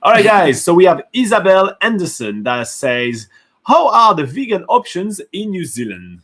All right, guys. So we have Isabel Anderson that says, "How are the vegan options in New Zealand?"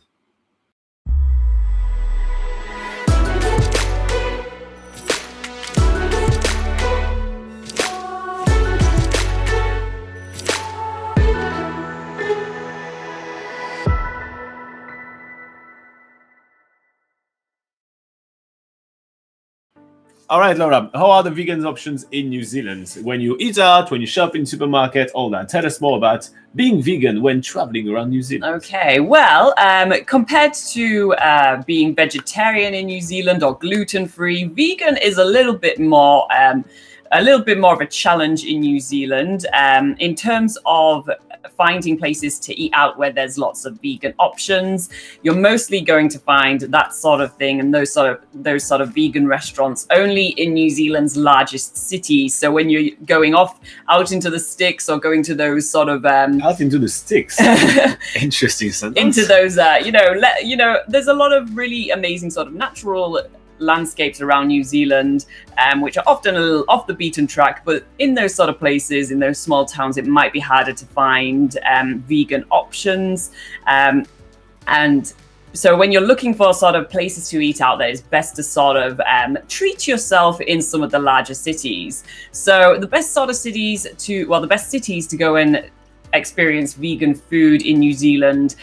All right, Laura, how are the vegan options in New Zealand? When you eat out, when you shop in supermarket, all that. Tell us more about being vegan when traveling around New Zealand. Okay, well, compared to being vegetarian in New Zealand or gluten-free, vegan is a little bit more of a challenge in New Zealand in terms of finding places to eat out where there's lots of vegan options. You're mostly going to find that sort of thing and those sort of vegan restaurants only in New Zealand's largest cities. So when you're going out into the sticks or going to those sort of out into the sticks, interesting sentence. Into those there's a lot of really amazing sort of natural landscapes around New Zealand, which are often a little off the beaten track, but in those sort of places, in those small towns, it might be harder to find vegan options. And so when you're looking for sort of places to eat out there, it's best to sort of treat yourself in some of the larger cities. So the best cities to go and experience vegan food in New Zealand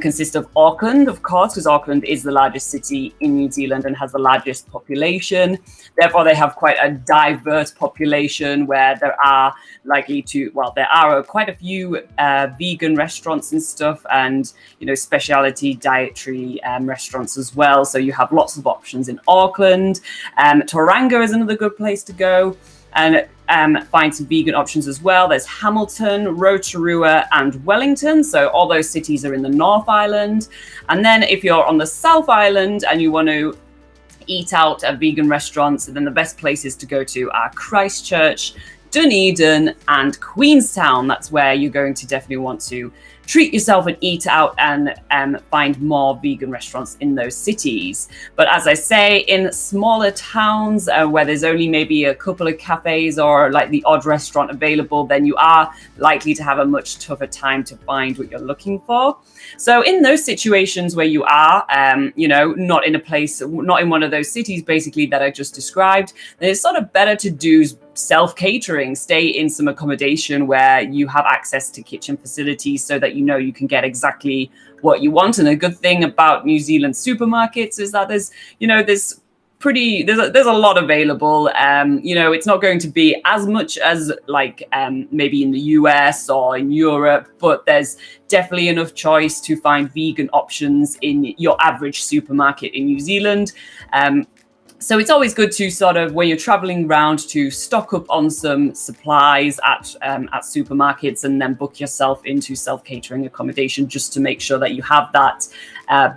consist of Auckland, of course, because Auckland is the largest city in New Zealand and has the largest population. Therefore, they have quite a diverse population where there are quite a few vegan restaurants and stuff, and specialty dietary restaurants as well. So you have lots of options in Auckland. Tauranga is another good place to go and find some vegan options as well. There's Hamilton, Rotorua, and Wellington. So all those cities are in the North Island. And then if you're on the South Island and you want to eat out at vegan restaurants, then the best places to go to are Christchurch, Dunedin, and Queenstown. That's where you're going to definitely want to treat yourself and eat out and find more vegan restaurants in those cities. But as I say, in smaller towns where there's only maybe a couple of cafes or like the odd restaurant available, then you are likely to have a much tougher time to find what you're looking for. So in those situations where you are, not in one of those cities basically that I just described, then it's sort of better to do self-catering, stay in some accommodation where you have access to kitchen facilities so that you can get exactly what you want. And a good thing about New Zealand supermarkets is that there's a lot available. It's not going to be as much as maybe in the US or in Europe, but there's definitely enough choice to find vegan options in your average supermarket in New Zealand. So it's always good to sort of, when you're traveling around, to stock up on some supplies at supermarkets and then book yourself into self-catering accommodation just to make sure that you have that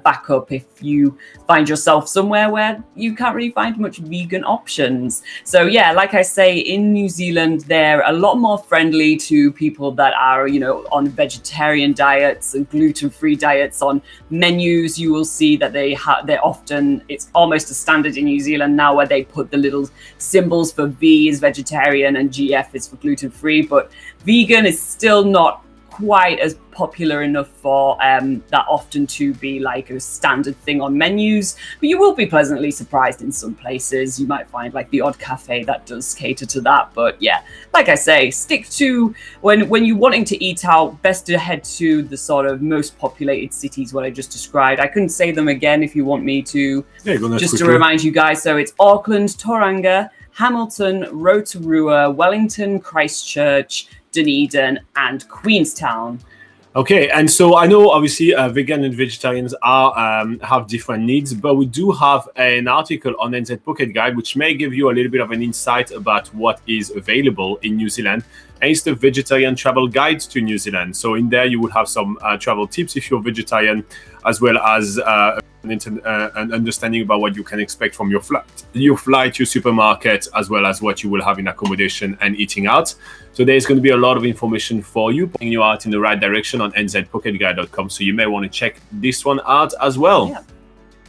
backup if you find yourself somewhere where you can't really find much vegan options. So yeah, like I say, in New Zealand, they're a lot more friendly to people that are, on vegetarian diets and gluten-free diets. On menus, you will see that they're often, it's almost a standard in New Zealand now where they put the little symbols for V is vegetarian and GF is for gluten-free, but vegan is still not quite as popular enough for that often to be like a standard thing on menus, but you will be pleasantly surprised in some places. You might find like the odd cafe that does cater to that. But yeah, like I say, stick to when you're wanting to eat out, best to head to the sort of most populated cities what I just described. I couldn't say them again if you want me to, just to remind you guys. So it's Auckland, Tauranga, Hamilton, Rotorua, Wellington, Christchurch, Dunedin, and Queenstown. Okay, and so I know obviously vegan and vegetarians have different needs, but we do have an article on NZ Pocket Guide which may give you a little bit of an insight about what is available in New Zealand. And it's the Vegetarian Travel Guide to New Zealand. So in there you will have some travel tips if you're vegetarian, as well as an understanding about what you can expect from your flight, your supermarket, as well as what you will have in accommodation and eating out. So there's going to be a lot of information for you, pointing you out in the right direction on nzpocketguide.com. So you may want to check this one out as well. Yeah.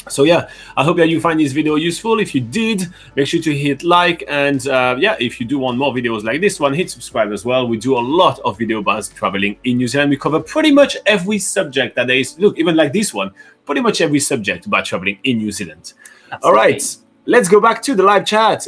So yeah, I hope that you find this video useful. If you did, make sure to hit like, and yeah, if you do want more videos like this one, hit subscribe as well. We do a lot of video about traveling in New Zealand. We cover pretty much every subject that there is. Look, even like this one, pretty much every subject about traveling in New Zealand. Absolutely. All right, let's go back to the live chat.